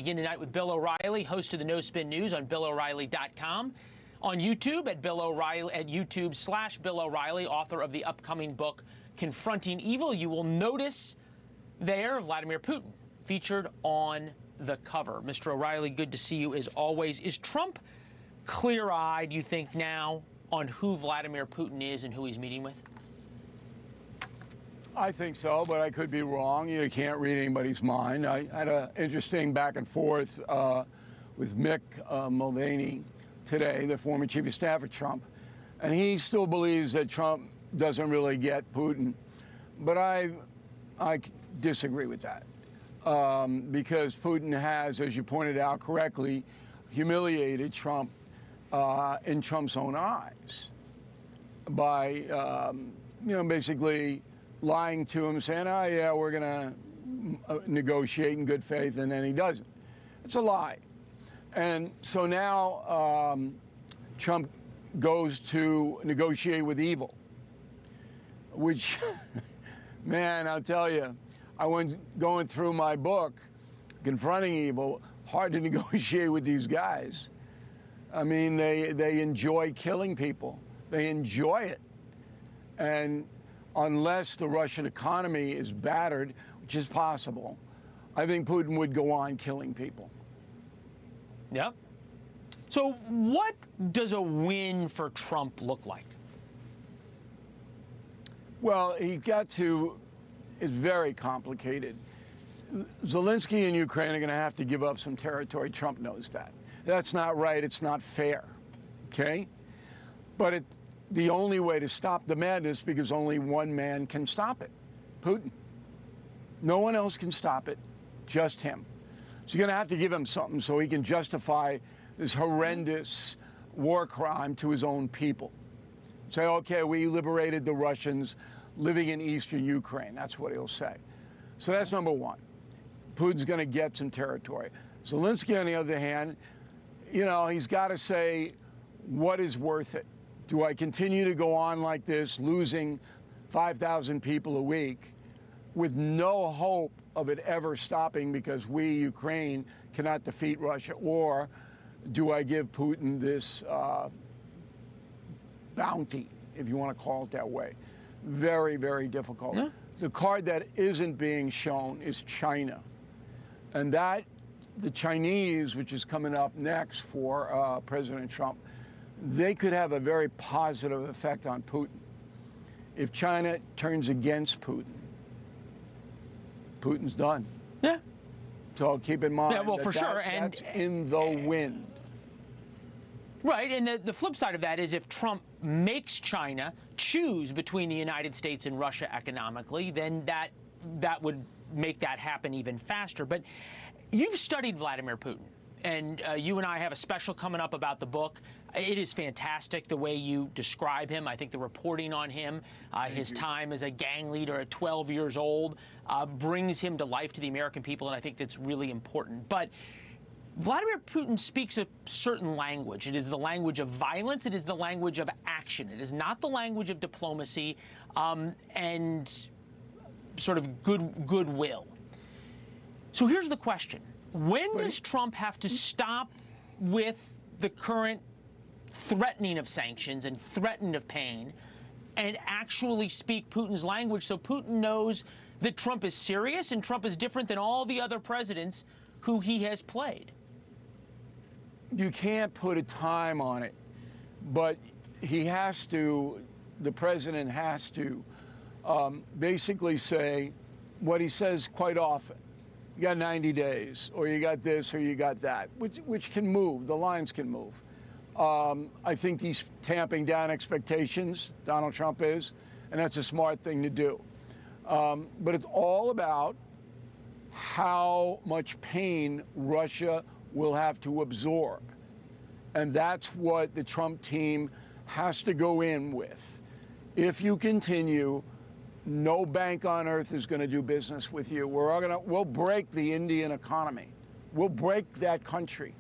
begin tonight with Bill O'Reilly, host of the No Spin News on BillO'Reilly.com. On YouTube at Bill O'Reilly, at YouTube/Bill O'Reilly, author of the upcoming book Confronting Evil. You will notice there Vladimir Putin featured on the cover. Mr. O'Reilly, good to see you as always. Is Trump clear-eyed, you think, now on who Vladimir Putin is and who he's meeting with? I think so, but I could be wrong. You can't read anybody's mind. I had an interesting back and forth with Mick Mulvaney today, the former chief of staff of Trump, and he still believes that Trump doesn't really get Putin. But I disagree with that because Putin has, as you pointed out correctly, humiliated Trump in Trump's own eyes by, basically lying to him, saying, oh, yeah, we're going to negotiate in good faith, and then he doesn't. It's a lie. And so now Trump goes to negotiate with evil, which, man, I'll tell you, I went going through my book, Confronting Evil, hard to negotiate with these guys. I mean, they enjoy killing people. They enjoy it. And unless the Russian economy is battered, which is possible, I think Putin would go on killing people. Yep. So what does a win for Trump look like? Well, it's very complicated. Zelensky and Ukraine are going to have to give up some territory. Trump knows that. That's not right. It's not fair. Okay? But the only way to stop the madness, because only one man can stop it, Putin. No one else can stop it, just him. So you're going to have to give him something so he can justify this horrendous war crime to his own people. Say, okay, we liberated the Russians living in eastern Ukraine. That's what he'll say. So that's number one. Putin's going to get some territory. Zelensky, on the other hand, he's got to say, what is worth it? Do I continue to go on like this, losing 5,000 people a week, with no hope of it ever stopping because we, Ukraine, cannot defeat Russia? Or do I give Putin this bounty, if you want to call it that way? Very, very difficult. Yeah. The card that isn't being shown is China. And the Chinese, which is coming up next for President Trump, they could have a very positive effect on Putin. If China turns against Putin, Putin's done. Yeah. So keep in mind, yeah, well, for sure. And that's in the wind. Right, and the flip side of that is if Trump makes China choose between the United States and Russia economically, then that would make that happen even faster. But you've studied Vladimir Putin, and you and I have a special coming up about the book. It is fantastic the way you describe him. I think the reporting on him, his time as a gang leader at 12 years old, brings him to life to the American people, and I think that's really important. But Vladimir Putin speaks a certain language. It is the language of violence. It is the language of action. It is not the language of diplomacy and sort of goodwill. So here's the question. When does Trump have to stop with the current threatening of sanctions and threatening of pain and actually speak Putin's language so Putin knows that Trump is serious and Trump is different than all the other presidents who he has played? You can't put a time on it, but he has to, the president has to basically say what he says quite often. You got 90 days, or you got this, or you got that, which can move. The lines can move. I think he's tamping down expectations, Donald Trump is, and that's a smart thing to do. But it's all about how much pain Russia will have to absorb. And that's what the Trump team has to go in with. If you continue, no bank on earth is going to do business with you. We'll break the Indian economy. We'll break that country.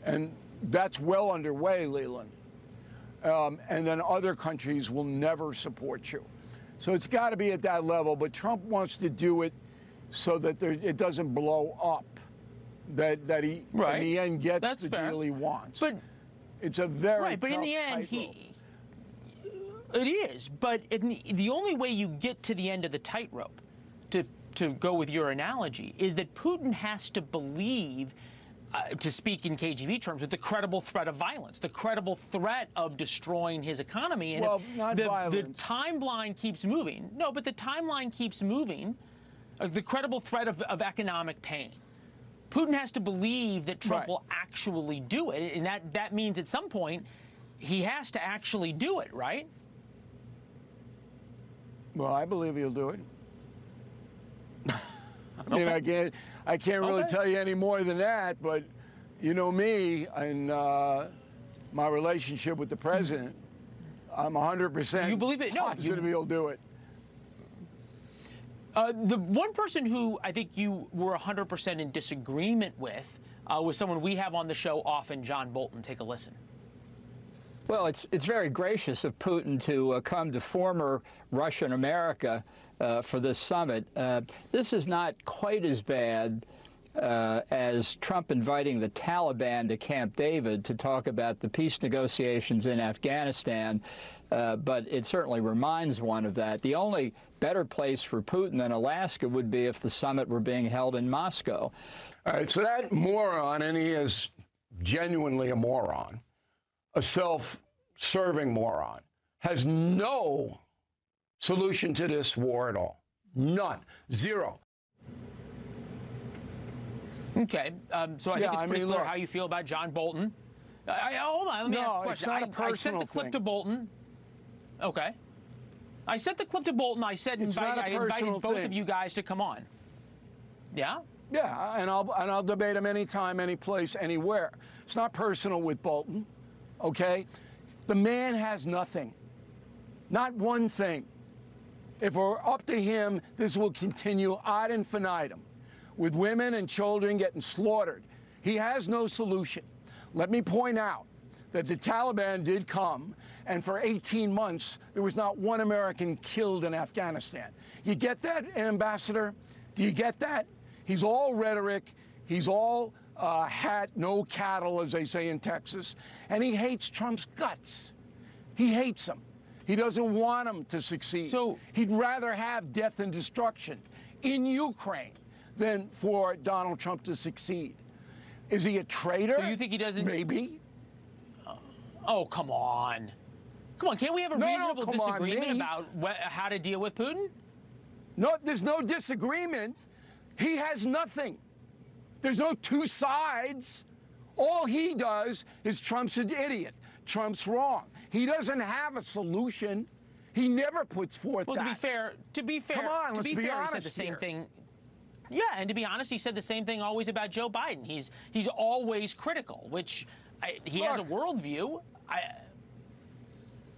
And that's well underway, Leland. And then other countries will never support you. So it's got to be at that level. But Trump wants to do it so that it doesn't blow up. that he in the end gets That's the fair. deal he wants. But it's a very but in the end, it is. But the only way you get to the end of the tightrope, to go with your analogy, is that Putin has to believe, to speak in KGB terms, with the credible threat of violence, the credible threat of destroying his economy. And well, if not the violence. timeline keeps moving, no, but the timeline keeps moving, the credible threat of economic pain. Putin has to believe that Trump will actually do it, and that means at some point he has to actually do it, right? Well, I believe he'll do it. I mean, I can't really tell you any more than that, but you know me and my relationship with the president, I'm 100% you believe it? positive he'll do it. The one person who I think you were 100% in disagreement with was someone we have on the show often, John Bolton. Take a listen. Well, it's very gracious of Putin to come to former Russian America for this summit. This is not quite as bad as Trump inviting the Taliban to Camp David to talk about the peace negotiations in Afghanistan, but it certainly reminds one of that. The only better place for Putin than Alaska would be if the summit were being held in Moscow. All right, so that moron, and he is genuinely a moron, a self-serving moron, has no solution to this war at all. None. Zero. Okay, so I think it's pretty clear how you feel about John Bolton. Hold on, let me ask a question. It's not a personal I sent the clip thing. to Bolton. Okay. I sent the clip to Bolton. I said I invited both of you guys to come on. Yeah? Yeah, and I'll debate him anytime, any place, anywhere. It's not personal with Bolton, okay? The man has nothing. Not one thing. If we're up to him, this will continue ad infinitum, with women and children getting slaughtered. He has no solution. Let me point out that the Taliban did come, and for 18 months, there was not one American killed in Afghanistan. You get that, Ambassador? Do you get that? He's all rhetoric. He's all hat, no cattle, as they say in Texas. And he hates Trump's guts. He hates him. He doesn't want him to succeed. So he'd rather have death and destruction in Ukraine than for Donald Trump to succeed. Is he a traitor? So you think he doesn't? Maybe. Oh, come on. Come on, can't we have a reasonable disagreement about how to deal with Putin? No, there's no disagreement. He has nothing. There's no two sides. All he does is Trump's an idiot. Trump's wrong. He doesn't have a solution. He never puts forth that. Well, to be fair, come on, let's be honest, he said the same thing. Yeah, and to be honest, he said the same thing always about Joe Biden. He's always critical, which he has a worldview.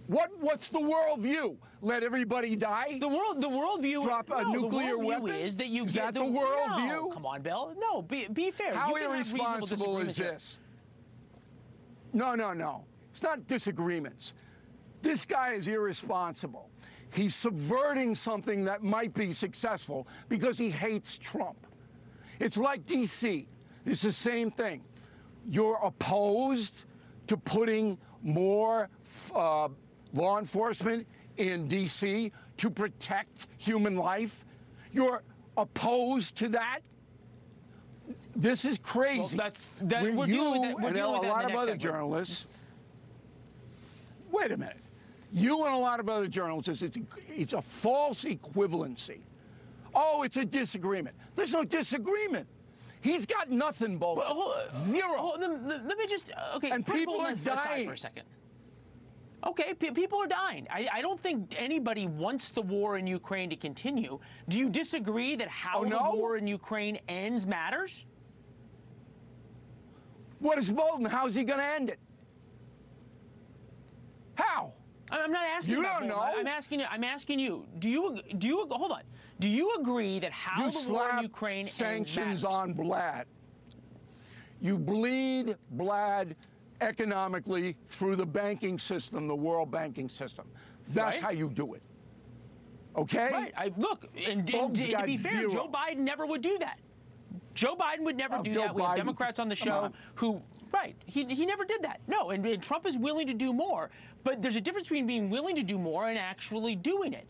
What's the worldview? Let everybody die? The worldview. Drop a nuclear weapon? Is that you is get that the worldview? No, come on, Bill. No, be fair. How you irresponsible is this? No. It's not disagreements. This guy is irresponsible. He's subverting something that might be successful because he hates Trump. It's like D.C. It's the same thing. You're opposed to putting more law enforcement in D.C. to protect human life. You're opposed to that. This is crazy. Well, we're dealing with that. We're dealing with that. A lot of other journalists. Wait a minute. You and a lot of other journalists, it's a false equivalency. Oh, it's a disagreement. There's no disagreement. He's got nothing, Bolton. Zero. Let me just, okay. And people are dying. For a second. Okay, people are dying. I don't think anybody wants the war in Ukraine to continue. Do you disagree that how the war in Ukraine ends matters? What is Bolton? How's he going to end it? How? I'm not asking you. Don't know. I'm asking you. Do you hold on? Do you agree that how the war in Ukraine ends matters? Sanctions on Vlad. You bleed Vlad economically through the banking system, the world banking system. That's how you do it. Okay? Right. Look, and to be fair, Joe Biden never would do that. Joe Biden would never do that. We have Democrats on the show who, right, he never did that. No, and Trump is willing to do more. But there's a difference between being willing to do more and actually doing it.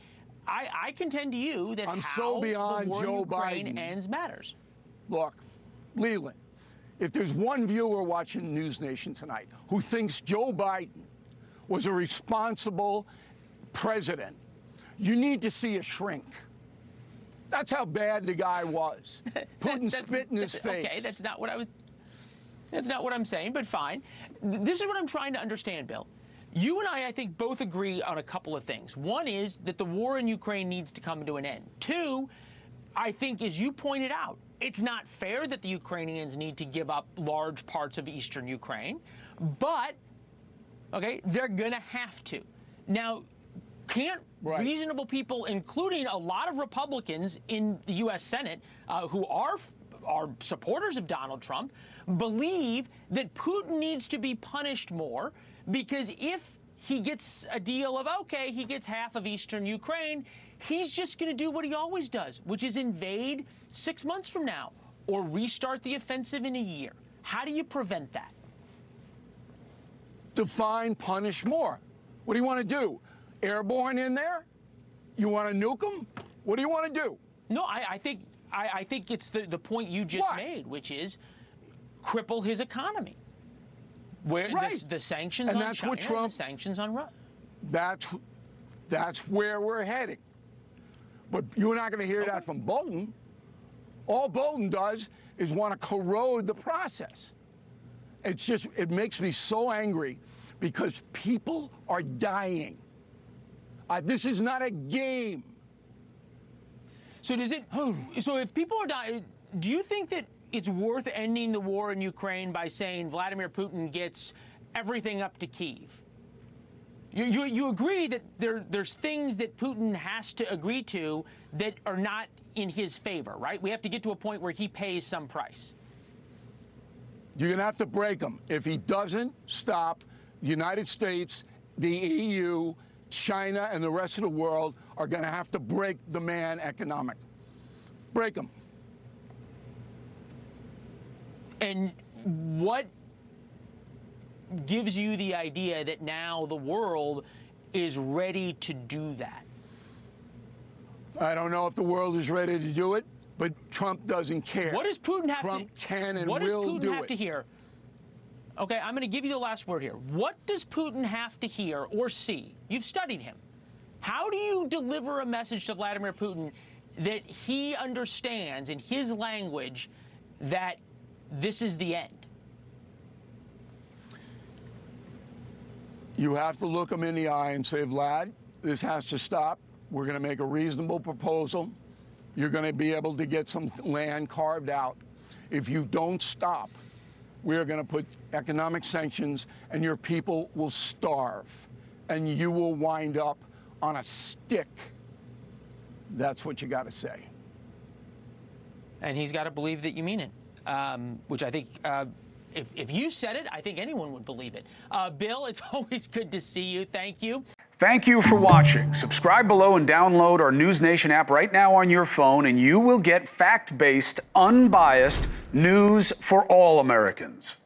I contend to you that how the war in Ukraine ends matters. Look, Leland, if there's one viewer watching NewsNation tonight who thinks Joe Biden was a responsible president, you need to see a shrink. That's how bad the guy was. Putin spit in his face. Okay, that's not what I'm saying, but fine. This is what I'm trying to understand, Bill. You and I think, both agree on a couple of things. One is that the war in Ukraine needs to come to an end. Two, I think, as you pointed out, it's not fair that the Ukrainians need to give up large parts of eastern Ukraine, but, okay, they're going to have to. Now, can't reasonable people, including a lot of Republicans in the U.S. Senate who are supporters of Donald Trump, believe that Putin needs to be punished more? Because if he gets a deal of, okay, he gets half of eastern Ukraine, he's just going to do what he always does, which is invade 6 months from now or restart the offensive in a year. How do you prevent that? Define punish more. What do you want to do? Airborne in there? You want to nuke them? What do you want to do? No, I think it's the point you just made, which is cripple his economy. Where the sanctions and on that's China what Trump, and the sanctions on Russia. That's where we're heading. But you're not going to hear that from Bolton. All Bolton does is want to corrode the process. It's just, it makes me so angry because people are dying. This is not a game. So does it? So if people are dying, do you think that it's worth ending the war in Ukraine by saying Vladimir Putin gets everything up to Kyiv? You agree that there's things that Putin has to agree to that are not in his favor, right? We have to get to a point where he pays some price. You're going to have to break him. If he doesn't stop, the United States, the EU, China, and the rest of the world are going to have to break the man economically. Break him. And what gives you the idea that now the world is ready to do that? I don't know if the world is ready to do it, but Trump doesn't care. What does Putin have Trump can and what does will Putin do have it. to hear? Okay, I'm going to give you the last word here. What does Putin have to hear or see? You've studied him. How do you deliver a message to Vladimir Putin that he understands in his language that this is the end? You have to look him in the eye and say, Vlad, this has to stop. We're going to make a reasonable proposal. You're going to be able to get some land carved out. If you don't stop, we're going to put economic sanctions and your people will starve and you will wind up on a stick. That's what you got to say. And he's got to believe that you mean it, which I think if you said it, I think anyone would believe it. Bill, it's always good to see you. Thank you. Thank you for watching. Subscribe below and download our NewsNation app right now on your phone, and you will get fact-based, unbiased news for all Americans.